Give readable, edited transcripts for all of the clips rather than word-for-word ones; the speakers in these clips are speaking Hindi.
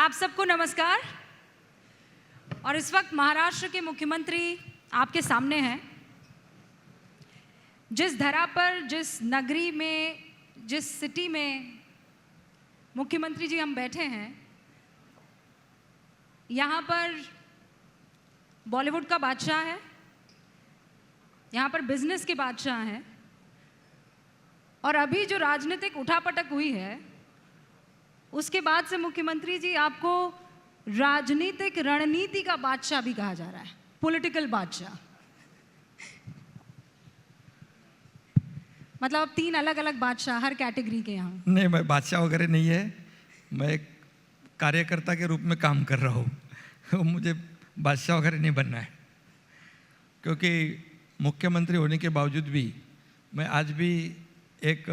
आप सबको नमस्कार। और इस वक्त महाराष्ट्र के मुख्यमंत्री आपके सामने हैं। जिस धरा पर, जिस नगरी में, जिस सिटी में मुख्यमंत्री जी हम बैठे हैं, यहाँ पर बॉलीवुड का बादशाह है, यहाँ पर बिजनेस के बादशाह हैं, और अभी जो राजनीतिक उठापटक हुई है उसके बाद से मुख्यमंत्री जी आपको राजनीतिक रणनीति का बादशाह भी कहा जा रहा है, पॉलिटिकल बादशाह। मतलब अब 3 अलग अलग बादशाह हर कैटेगरी के यहाँ। नहीं, मैं बादशाह वगैरह नहीं है, मैं एक कार्यकर्ता के रूप में काम कर रहा हूँ। मुझे बादशाह वगैरह नहीं बनना है, क्योंकि मुख्यमंत्री होने के बावजूद भी मैं आज भी एक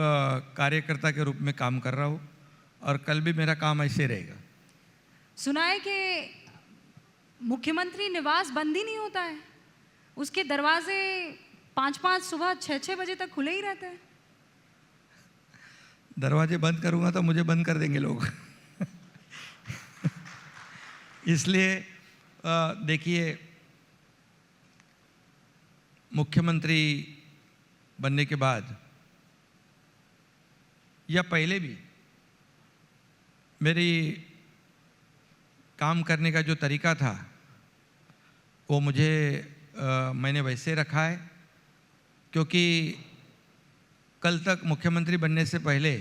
कार्यकर्ता के रूप में काम कर रहा हूँ और कल भी मेरा काम ऐसे रहेगा। सुना है कि मुख्यमंत्री निवास बंद ही नहीं होता है, उसके दरवाजे 5-5 सुबह 6-6 बजे तक खुले ही रहते हैं। दरवाजे बंद करूँगा तो मुझे बंद कर देंगे लोग। इसलिए देखिए, मुख्यमंत्री बनने के बाद या पहले भी मेरी काम करने का जो तरीका था वो मैंने वैसे रखा है, क्योंकि कल तक मुख्यमंत्री बनने से पहले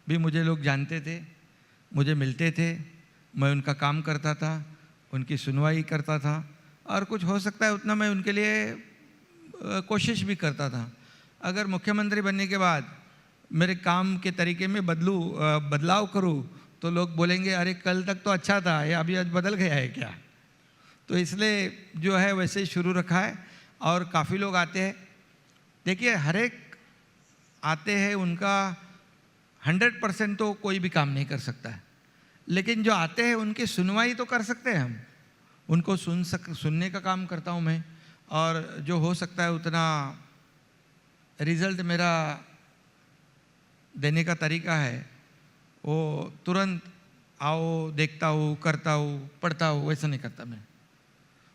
भी मुझे लोग जानते थे, मुझे मिलते थे, मैं उनका काम करता था, उनकी सुनवाई करता था, और कुछ हो सकता है उतना मैं उनके लिए कोशिश भी करता था। अगर मुख्यमंत्री बनने के बाद मेरे काम के तरीके में बदलाव करूं तो लोग बोलेंगे अरे कल तक तो अच्छा था, ये अभी आज बदल गया है क्या। तो इसलिए जो है वैसे ही शुरू रखा है, और काफ़ी लोग आते हैं। देखिए, हर एक आते हैं, उनका 100% तो कोई भी काम नहीं कर सकता है, लेकिन जो आते हैं उनकी सुनवाई तो कर सकते हैं हम। उनको सुनने का काम करता हूँ मैं, और जो हो सकता है उतना रिजल्ट मेरा देने का तरीका है वो तुरंत आओ, देखता हूँ, करता हूँ, पढ़ता हूँ, वैसा नहीं करता मैं।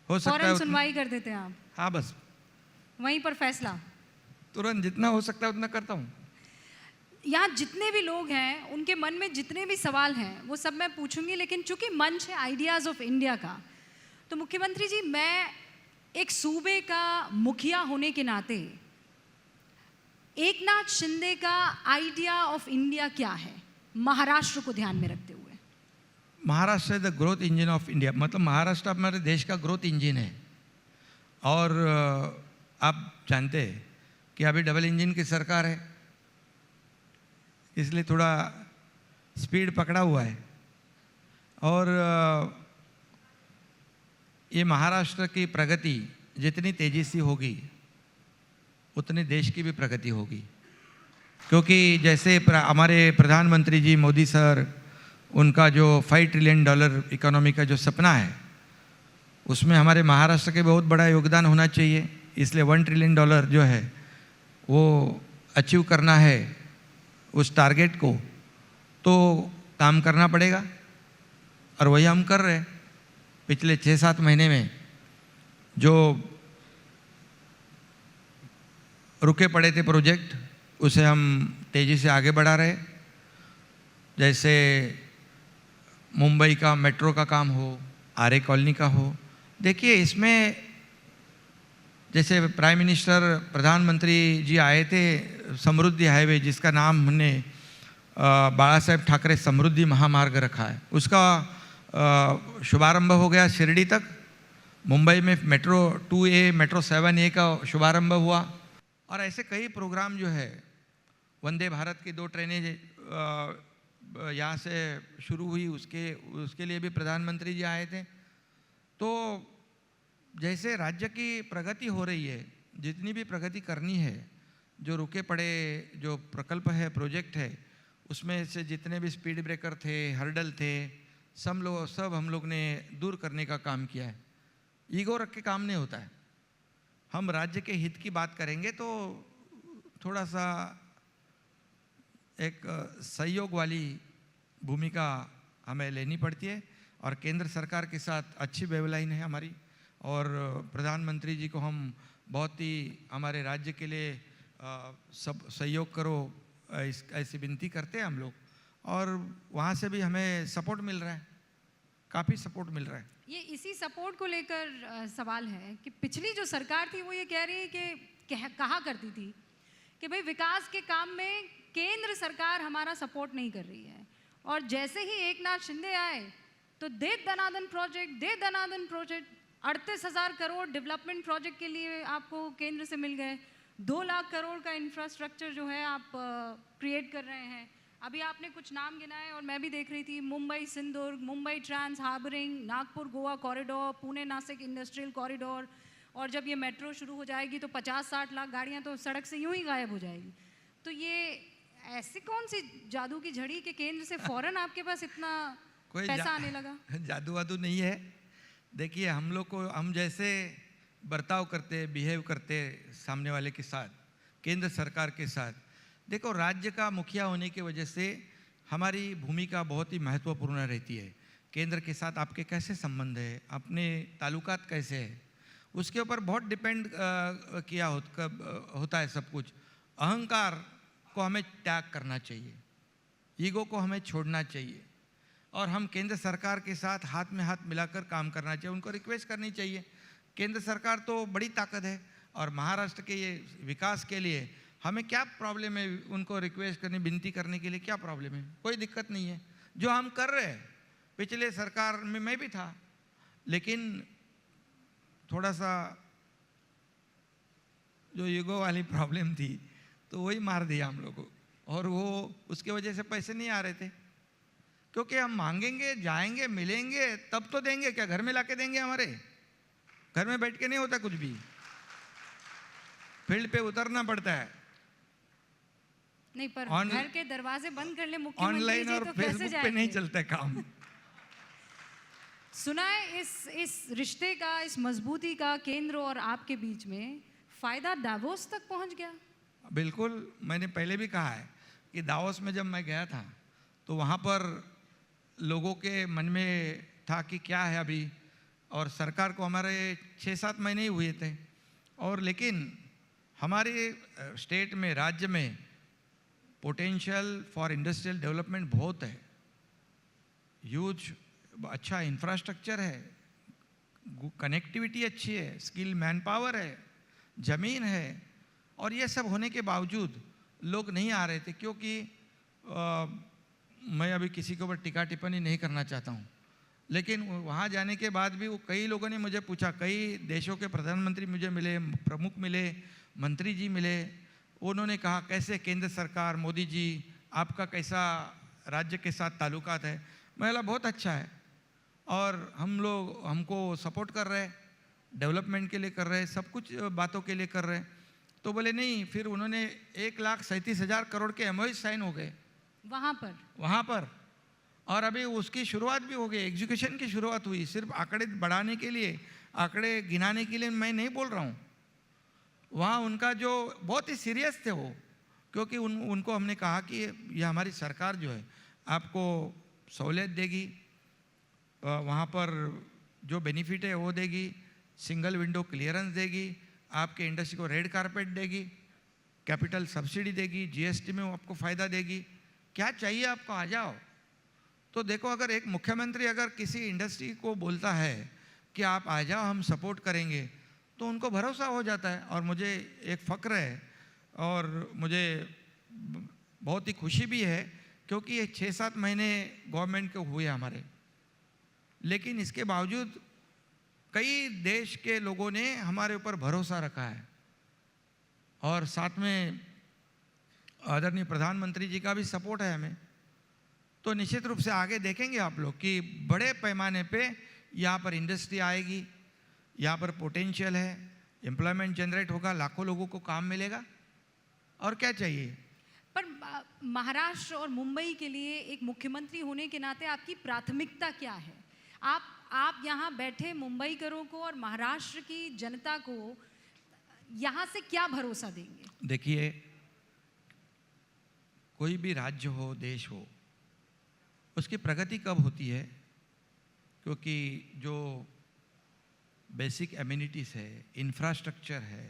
हो सकता है सुनवाई कर देते हैं आप? हाँ, बस वहीं पर फैसला तुरंत जितना हो सकता है उतना करता हूँ। यहाँ जितने भी लोग हैं उनके मन में जितने भी सवाल हैं वो सब मैं पूछूंगी, लेकिन चूंकि मंच है आइडियाज़ ऑफ इंडिया का, तो मुख्यमंत्री जी, मैं एक सूबे का मुखिया होने के नाते एकनाथ शिंदे का आइडिया ऑफ इंडिया क्या है, महाराष्ट्र को ध्यान में रखते हुए? महाराष्ट्र है the growth engine of India. मतलब महाराष्ट्र हमारे देश का ग्रोथ इंजन है। और आप जानते हैं कि अभी डबल इंजन की सरकार है, इसलिए थोड़ा स्पीड पकड़ा हुआ है। और ये महाराष्ट्र की प्रगति जितनी तेजी से होगी उतनी देश की भी प्रगति होगी, क्योंकि जैसे हमारे प्रधानमंत्री जी मोदी सर, उनका जो $5 ट्रिलियन इकोनॉमी का जो सपना है उसमें हमारे महाराष्ट्र के बहुत बड़ा योगदान होना चाहिए। इसलिए $1 ट्रिलियन जो है वो अचीव करना है, उस टारगेट को तो काम करना पड़ेगा, और वही हम कर रहे हैं। पिछले 6-7 महीने में जो रुके पड़े थे प्रोजेक्ट, उसे हम तेज़ी से आगे बढ़ा रहे। जैसे मुंबई का मेट्रो का काम हो, आर्य कॉलोनी का हो। देखिए, इसमें जैसे प्राइम मिनिस्टर, प्रधानमंत्री जी आए थे, समृद्धि हाईवे जिसका नाम हमने बाला साहेब ठाकरे समृद्धि महामार्ग रखा है, उसका शुभारंभ हो गया शिरडी तक। मुंबई में मेट्रो 2A, मेट्रो 7A का शुभारंभ हुआ, और ऐसे कई प्रोग्राम जो है, वंदे भारत की 2 ट्रेनें यहाँ से शुरू हुई, उसके लिए भी प्रधानमंत्री जी आए थे। तो जैसे राज्य की प्रगति हो रही है, जितनी भी प्रगति करनी है, जो रुके पड़े जो प्रकल्प है, प्रोजेक्ट है, उसमें से जितने भी स्पीड ब्रेकर थे, हर्डल थे, सब हम लोग ने दूर करने का काम किया है। ईगो रख के काम नहीं होता है। हम राज्य के हित की बात करेंगे तो थोड़ा सा एक सहयोग वाली भूमिका हमें लेनी पड़ती है, और केंद्र सरकार के साथ अच्छी वेवलाइन है हमारी, और प्रधानमंत्री जी को हम बहुत ही हमारे राज्य के लिए सब सहयोग करो ऐसी विनती करते हैं हम लोग, और वहाँ से भी हमें सपोर्ट मिल रहा है, काफ़ी सपोर्ट मिल रहा है। ये इसी सपोर्ट को लेकर सवाल है कि पिछली जो सरकार थी वो ये कह रही है कि कहा करती थी कि भाई विकास के काम में केंद्र सरकार हमारा सपोर्ट नहीं कर रही है, और जैसे ही एकनाथ शिंदे आए तो दे दनादन प्रोजेक्ट 38,000 करोड़ डेवलपमेंट प्रोजेक्ट के लिए आपको केंद्र से मिल गए, 2 लाख करोड़ का इंफ्रास्ट्रक्चर जो है आप क्रिएट कर रहे हैं। अभी आपने कुछ नाम गिनाए और मैं भी देख रही थी, Mumbai Sindhudurg, Mumbai trans harbouring, Nagpur Goa corridor, Pune Nashik industrial corridor, और जब ये मेट्रो शुरू हो जाएगी तो 50-60 लाख गाड़ियाँ तो सड़क से यूं ही गायब हो जाएगी। तो ये ऐसी कौन सी जादू की झड़ी कि केंद्र से फौरन आपके पास इतना पैसा आने लगा? जादू वादू नहीं है। देखिए, हम लोग को, हम जैसे बर्ताव करते, बिहेव करते सामने वाले के साथ, केंद्र सरकार के साथ, देखो राज्य का मुखिया होने की वजह से हमारी भूमिका बहुत ही महत्वपूर्ण रहती है। केंद्र के साथ आपके कैसे संबंध है, अपने ताल्लुकात कैसे है, उसके ऊपर बहुत डिपेंड किया होता है सब कुछ। अहंकार को हमें त्याग करना चाहिए, ईगो को हमें छोड़ना चाहिए, और हम केंद्र सरकार के साथ हाथ में हाथ मिलाकर काम करना चाहिए। उनको रिक्वेस्ट करनी चाहिए। केंद्र सरकार तो बड़ी ताकत है, और महाराष्ट्र के ये विकास के लिए हमें क्या प्रॉब्लम है, उनको रिक्वेस्ट करने, विनती करने के लिए क्या प्रॉब्लम है? कोई दिक्कत नहीं है। जो हम कर रहे हैं, पिछले सरकार में मैं भी था, लेकिन थोड़ा सा जो ईगो वाली प्रॉब्लम थी तो वही मार दिया हम लोग को, और वो उसके वजह से पैसे नहीं आ रहे थे। क्योंकि हम मांगेंगे, जाएंगे, मिलेंगे तब तो देंगे, क्या घर में लाके देंगे? हमारे घर में बैठ के नहीं होता कुछ भी, फील्ड पे उतरना पड़ता है। नहीं, पर घर के दरवाजे बंद कर ले मुख्यमंत्री ऑनलाइन जी और तो कैसे फेसबुक जाएंगे? पे नहीं चलता काम। सुना है इस रिश्ते का, इस मजबूती का केंद्र और आपके बीच में फायदा दावोस तक पहुंच गया। बिल्कुल, मैंने पहले भी कहा है कि दावोस में जब मैं गया था तो वहाँ पर लोगों के मन में था कि क्या है अभी, और सरकार को हमारे 6-7 महीने ही हुए थे, और लेकिन हमारे स्टेट में, राज्य में पोटेंशियल फॉर इंडस्ट्रियल डेवलपमेंट बहुत है। ह्यूज अच्छा इंफ्रास्ट्रक्चर है, कनेक्टिविटी अच्छी है, स्किल मैन पावर है, ज़मीन है, और ये सब होने के बावजूद लोग नहीं आ रहे थे। क्योंकि मैं अभी किसी के ऊपर टीका टिप्पणी नहीं करना चाहता हूँ, लेकिन वहाँ जाने के बाद भी वो कई लोगों ने मुझे पूछा, कई देशों के प्रधानमंत्री मुझे मिले, प्रमुख मिले, मंत्री जी मिले, उन्होंने कहा कैसे केंद्र सरकार, मोदी जी, आपका कैसा राज्य के साथ ताल्लुकात है? मैं बोला बहुत अच्छा है, और हम लोग हमको सपोर्ट कर रहे हैं, डेवलपमेंट के लिए कर रहे हैं, सब कुछ बातों के लिए कर रहे हैं। तो बोले नहीं, फिर उन्होंने 1,37,000 करोड़ के MOU साइन हो गए वहाँ पर, और अभी उसकी शुरुआत भी हो गई, एग्जीक्यूशन की शुरुआत हुई। सिर्फ आंकड़े बढ़ाने के लिए, आंकड़े गिनाने के लिए मैं नहीं बोल रहा हूँ। वहाँ उनका जो बहुत ही सीरियस थे वो, क्योंकि उनको हमने कहा कि ये हमारी सरकार जो है आपको सहूलियत देगी, वहाँ पर जो बेनिफिट है वो देगी, सिंगल विंडो क्लियरेंस देगी, आपके इंडस्ट्री को रेड कारपेट देगी, कैपिटल सब्सिडी देगी, GST में आपको फ़ायदा देगी, क्या चाहिए आपको, आ जाओ। तो देखो, अगर एक मुख्यमंत्री अगर किसी इंडस्ट्री को बोलता है कि आप आ जाओ, हम सपोर्ट करेंगे, तो उनको भरोसा हो जाता है। और मुझे एक फ़क्र है, और मुझे बहुत ही खुशी भी है, क्योंकि ये 6-7 महीने गवर्नमेंट के हुए हमारे, लेकिन इसके बावजूद कई देश के लोगों ने हमारे ऊपर भरोसा रखा है, और साथ में आदरणीय प्रधानमंत्री जी का भी सपोर्ट है हमें। तो निश्चित रूप से आगे देखेंगे आप लोग कि बड़े पैमाने पे यहाँ पर इंडस्ट्री आएगी, यहाँ पर पोटेंशियल है, एम्प्लॉयमेंट जनरेट होगा, लाखों लोगों को काम मिलेगा, और क्या चाहिए। पर महाराष्ट्र और मुंबई के लिए एक मुख्यमंत्री होने के नाते आपकी प्राथमिकता क्या है? आप यहाँ बैठे मुंबईकरों को और महाराष्ट्र की जनता को यहाँ से क्या भरोसा देंगे? देखिए, कोई भी राज्य हो, देश हो, उसकी प्रगति कब होती है? क्योंकि जो बेसिक एमिनिटीज़ है, इंफ्रास्ट्रक्चर है,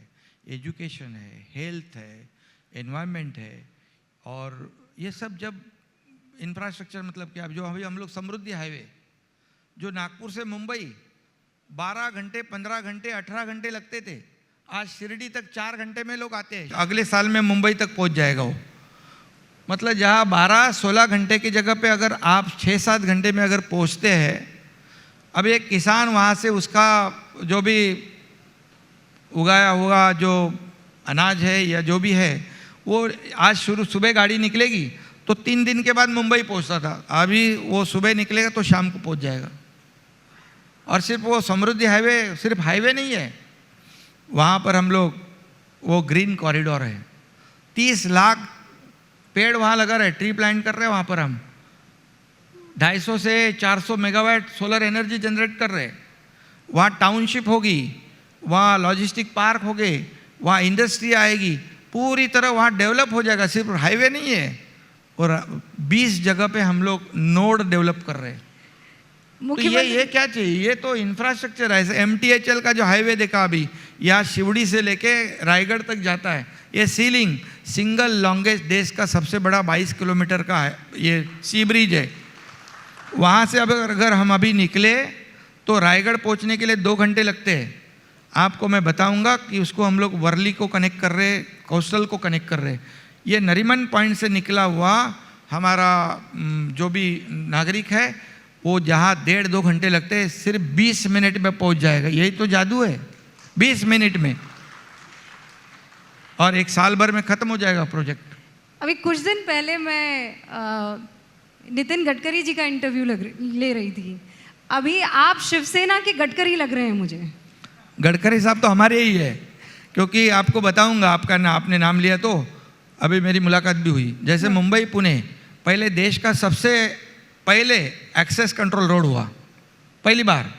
एजुकेशन है, हेल्थ है, एनवायरनमेंट है, और ये सब जब इंफ्रास्ट्रक्चर मतलब क्या, जो अभी हम लोग समृद्धि हाईवे जो नागपुर से मुंबई 12 घंटे 15 घंटे 18 घंटे लगते थे, आज शिरडी तक 4 घंटे में लोग आते हैं। अगले साल में मुंबई तक पहुंच जाएगा वो। मतलब जहाँ 12-16 घंटे की जगह पे अगर आप 6-7 घंटे में अगर पहुंचते हैं, अब एक किसान वहाँ से उसका जो भी उगाया हुआ जो अनाज है या जो भी है, वो आज सुबह गाड़ी निकलेगी तो 3 दिन के बाद मुंबई पहुँचता था, अभी वो सुबह निकलेगा तो शाम को पहुँच जाएगा। और सिर्फ वो समृद्धि हाईवे सिर्फ हाईवे नहीं है, वहाँ पर हम लोग वो ग्रीन कॉरिडोर है, 30 लाख पेड़ वहाँ लगा रहे, ट्री प्लांट कर रहे हैं वहाँ पर हम, 250 से 400 मेगावाट सोलर एनर्जी जनरेट कर रहे। वहाँ टाउनशिप होगी, वहाँ लॉजिस्टिक पार्क हो गए, वहाँ इंडस्ट्री आएगी, पूरी तरह वहाँ डेवलप हो जाएगा। सिर्फ हाईवे नहीं है, और 20 जगह पे हम लोग नोड डेवलप कर रहे हैं। तो ये क्या चाहिए, ये तो इंफ्रास्ट्रक्चर है। MTHL का जो हाईवे देखा अभी, यहाँ शिवड़ी से लेके रायगढ़ तक जाता है, ये सीलिंग सिंगल लॉन्गेस्ट देश का सबसे बड़ा 22 किलोमीटर का है, ये सी ब्रिज है। वहाँ से अब अगर हम अभी निकले तो रायगढ़ पहुँचने के लिए 2 घंटे लगते हैं। आपको मैं बताऊंगा कि उसको हम लोग वर्ली को कनेक्ट कर रहे, कोस्टल को कनेक्ट कर रहे। ये नरीमन पॉइंट से निकला हुआ हमारा जो भी नागरिक है, वो जहाँ 1.5-2 घंटे लगते हैं, सिर्फ 20 मिनट में पहुँच जाएगा। यही तो जादू है, 20 मिनट में, और 1 साल भर में ख़त्म हो जाएगा प्रोजेक्ट। अभी कुछ दिन पहले मैं नितिन गडकरी जी का इंटरव्यू ले रही थी। अभी आप शिवसेना के गडकरी लग रहे हैं मुझे। गडकरी साहब तो हमारे ही है, क्योंकि आपको बताऊंगा, आपने नाम लिया तो अभी मेरी मुलाकात भी हुई। जैसे मुंबई पुणे पहले देश का सबसे पहले एक्सेस कंट्रोल रोड हुआ, पहली बार।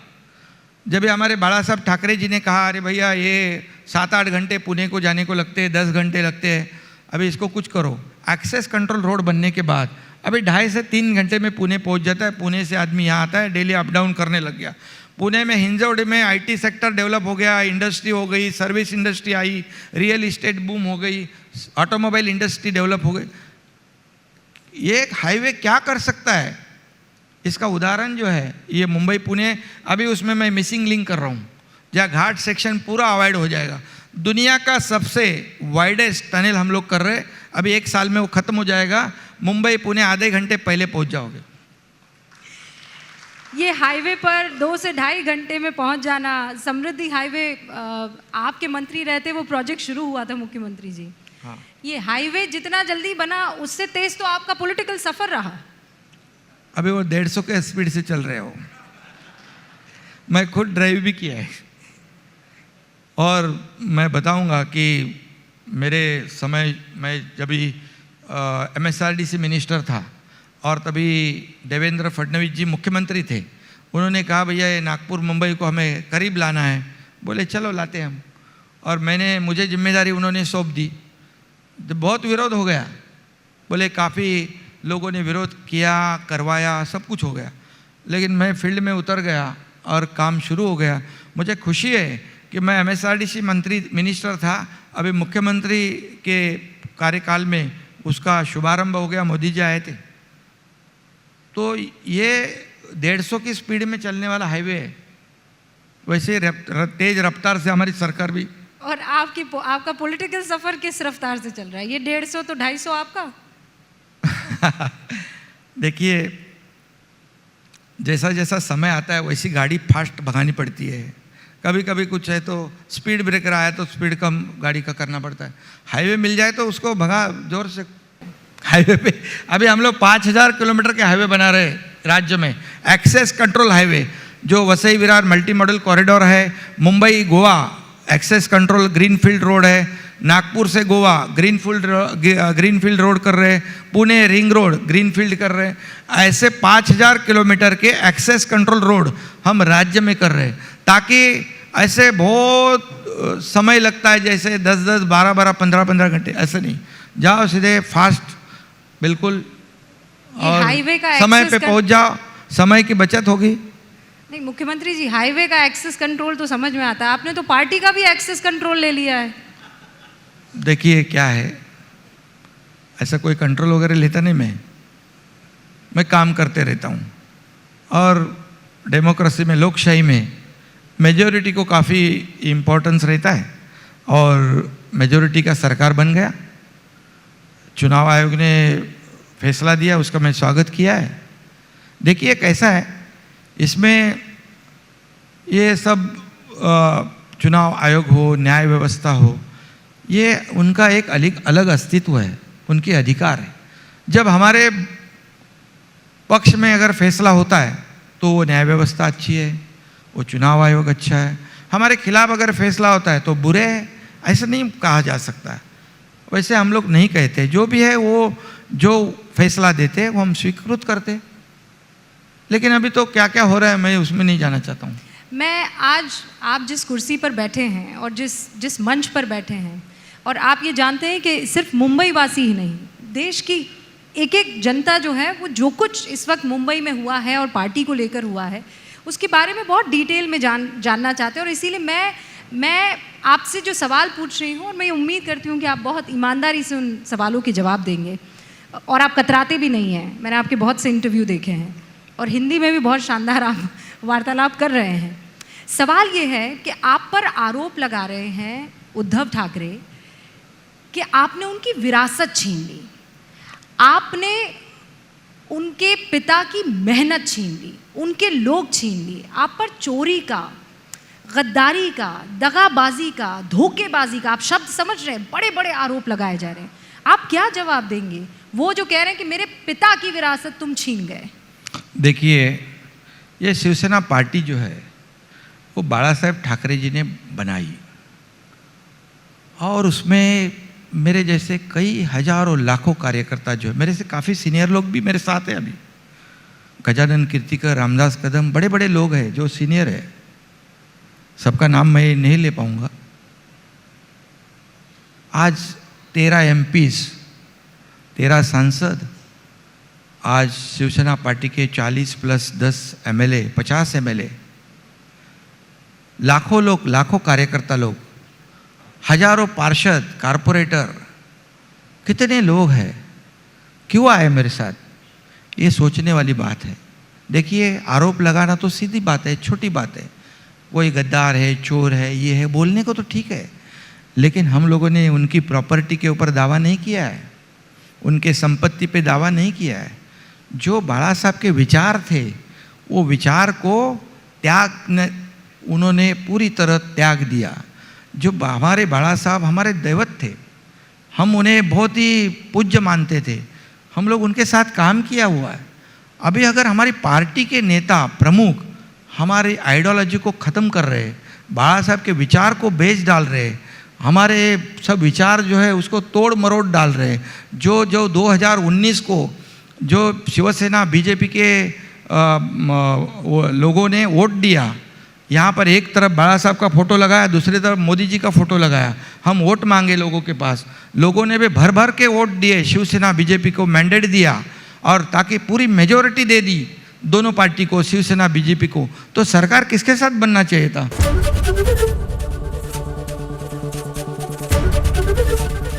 जब हमारे बाला साहब ठाकरे जी ने कहा, अरे भैया ये 7-8 घंटे पुणे को जाने को लगते हैं, 10 घंटे लगते हैं, अभी इसको कुछ करो। एक्सेस कंट्रोल रोड बनने के बाद अभी 2.5 से 3 घंटे में पुणे पहुंच जाता है। पुणे से आदमी यहाँ आता है, डेली अप डाउन करने लग गया। पुणे में हिंजवड़ी में IT सेक्टर डेवलप हो गया, इंडस्ट्री हो गई, service industry I, real estate boom हो गई, ऑटोमोबाइल इंडस्ट्री डेवलप हो गई। ये एक हाईवे क्या कर सकता है, इसका उदाहरण जो है ये मुंबई पुणे। अभी उसमें मैं मिसिंग लिंक कर रहा हूँ, जहाँ घाट सेक्शन पूरा अवॉइड हो जाएगा। दुनिया का सबसे वाइडेस्ट टनल हम लोग कर रहे, अभी 1 साल में वो ख़त्म हो जाएगा। मुंबई पुणे आधे घंटे पहले पहुँच जाओगे। ये हाईवे पर 2 से 2.5 घंटे में पहुंच जाना, समृद्धि हाईवे आपके मंत्री रहते वो प्रोजेक्ट शुरू हुआ था मुख्यमंत्री जी। हाँ। ये हाईवे जितना जल्दी बना उससे तेज तो आपका पॉलिटिकल सफर रहा। अभी वो 150 के स्पीड से चल रहे हो, मैं खुद ड्राइव भी किया है। और मैं बताऊंगा कि मेरे समय मैं जब भी MSRDC मिनिस्टर था और तभी देवेंद्र फडणवीस जी मुख्यमंत्री थे, उन्होंने कहा भैया ये नागपुर मुंबई को हमें करीब लाना है। बोले चलो लाते हैं हम, और मुझे जिम्मेदारी उन्होंने सौंप दी। बहुत विरोध हो गया, बोले काफ़ी लोगों ने विरोध किया, करवाया, सब कुछ हो गया, लेकिन मैं फील्ड में उतर गया और काम शुरू हो गया। मुझे खुशी है कि मैं MSRDC मिनिस्टर था, अभी मुख्यमंत्री के कार्यकाल में उसका शुभारंभ हो गया, मोदी जी आए थे। तो ये 150 की स्पीड में चलने वाला हाईवे है, वैसे तेज रफ्तार से हमारी सरकार भी। और आपका पॉलिटिकल सफर किस रफ्तार से चल रहा है? ये 150 तो 250 आपका। देखिए, जैसा जैसा समय आता है वैसी गाड़ी फास्ट भगानी पड़ती है। कभी कभी कुछ है तो स्पीड ब्रेकर आया तो स्पीड कम गाड़ी का करना पड़ता है। हाईवे मिल जाए तो उसको भगा जोर से। हाईवे पे अभी हम लोग 5000 किलोमीटर के हाईवे बना रहे राज्य में, एक्सेस कंट्रोल हाईवे, जो Vasai Virar multi modal corridor है, Mumbai Goa access control greenfield road है, नागपुर से गोवा ग्रीनफील्ड रोड कर रहे, पुणे रिंग रोड ग्रीनफील्ड कर रहे। ऐसे 5000 किलोमीटर के एक्सेस कंट्रोल रोड हम राज्य में कर रहे, ताकि ऐसे बहुत समय लगता है जैसे 10-10, 12-12, 15-15 घंटे, ऐसे नहीं, जाओ सीधे फास्ट बिल्कुल, और हाईवे का समय पे पहुंच जाओ, समय की बचत होगी। नहीं मुख्यमंत्री जी, हाईवे का एक्सेस कंट्रोल तो समझ में आता है, आपने तो पार्टी का भी एक्सेस कंट्रोल ले लिया है। देखिए क्या है, ऐसा कोई कंट्रोल वगैरह लेता नहीं, मैं काम करते रहता हूँ। और डेमोक्रेसी में, लोकशाही में मेजॉरिटी को काफ़ी इम्पोर्टेंस रहता है और मेजॉरिटी का सरकार बन गया। चुनाव आयोग ने फैसला दिया, उसका मैं स्वागत किया है। देखिए कैसा है, इसमें ये सब चुनाव आयोग हो, न्याय व्यवस्था हो, ये उनका एक अलग अस्तित्व है, उनके अधिकार है। जब हमारे पक्ष में अगर फैसला होता है तो वो न्याय व्यवस्था अच्छी है, वो चुनाव आयोग अच्छा है। हमारे खिलाफ अगर फैसला होता है तो बुरे है, ऐसा नहीं कहा जा सकता। वैसे हम लोग नहीं कहते, जो भी है वो जो फैसला देते हैं वो हम स्वीकृत करते। लेकिन अभी तो क्या क्या हो रहा है मैं उसमें नहीं जाना चाहता हूँ। मैं आज आप जिस कुर्सी पर बैठे हैं और जिस मंच पर बैठे हैं, और आप ये जानते हैं कि सिर्फ मुंबई वासी ही नहीं, देश की एक एक जनता जो है वो जो कुछ इस वक्त मुंबई में हुआ है और पार्टी को लेकर हुआ है उसके बारे में बहुत डिटेल में जानना चाहते हैं। और इसीलिए मैं आपसे जो सवाल पूछ रही हूँ और मैं उम्मीद करती हूँ कि आप बहुत ईमानदारी से उन सवालों के जवाब देंगे और आप कतराते भी नहीं हैं। मैंने आपके बहुत से इंटरव्यू देखे हैं और हिंदी में भी बहुत शानदार आप वार्तालाप कर रहे हैं। सवाल ये है कि आप पर आरोप लगा रहे हैं उद्धव ठाकरे कि आपने उनकी विरासत छीन ली, आपने उनके पिता की मेहनत छीन ली, उनके लोग छीन लिए। आप पर चोरी का, गद्दारी का, दगाबाजी का, धोखेबाजी का, आप शब्द समझ रहे हैं, बड़े बड़े आरोप लगाए जा रहे हैं। आप क्या जवाब देंगे वो जो कह रहे हैं कि मेरे पिता की विरासत तुम छीन गए? देखिए, ये शिवसेना पार्टी जो है वो बाला साहेब ठाकरे जी ने बनाई और उसमें मेरे जैसे कई हजारों लाखों कार्यकर्ता जो है, मेरे से काफ़ी सीनियर लोग भी मेरे साथ हैं अभी, गजानन कीर्तिकर, रामदास कदम, बड़े बड़े लोग हैं जो सीनियर है, सबका नाम मैं नहीं ले पाऊंगा। आज 13 MPs, 13 सांसद, आज शिवसेना पार्टी के 40 + 10 MLA, 50 MLA, लाखों लोग, लाखों कार्यकर्ता लोग, हजारों पार्षद, कारपोरेटर, कितने लोग हैं, क्यों आए मेरे साथ, ये सोचने वाली बात है। देखिए, आरोप लगाना तो सीधी बात है, छोटी बात है, कोई गद्दार है, चोर है, ये है, बोलने को तो ठीक है, लेकिन हम लोगों ने उनकी प्रॉपर्टी के ऊपर दावा नहीं किया है, उनके संपत्ति पे दावा नहीं किया है। जो बाला साहब के विचार थे वो विचार को उन्होंने पूरी तरह त्याग दिया। जो हमारे बाला साहब हमारे दैवत थे, हम उन्हें बहुत ही पूज्य मानते थे, हम लोग उनके साथ काम किया हुआ है। अभी अगर हमारी पार्टी के नेता प्रमुख हमारी आइडियोलॉजी को ख़त्म कर रहे, बाला साहब के विचार को बेच डाल रहे, हमारे सब विचार जो है उसको तोड़ मरोड़ डाल रहे, जो 2019 को जो शिवसेना बीजेपी के लोगों ने वोट दिया, यहाँ पर एक तरफ बाला साहब का फ़ोटो लगाया, दूसरी तरफ मोदी जी का फ़ोटो लगाया, हम वोट मांगे लोगों के पास, लोगों ने भी भर भर के वोट दिए, शिवसेना बीजेपी को मैंडेट दिया और ताकि पूरी मेजॉरिटी दे दी दोनों पार्टी को, शिवसेना बीजेपी को, तो सरकार किसके साथ बनना चाहिए था?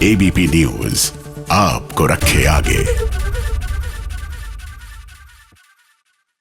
ABP न्यूज़ आपको रखे आगे।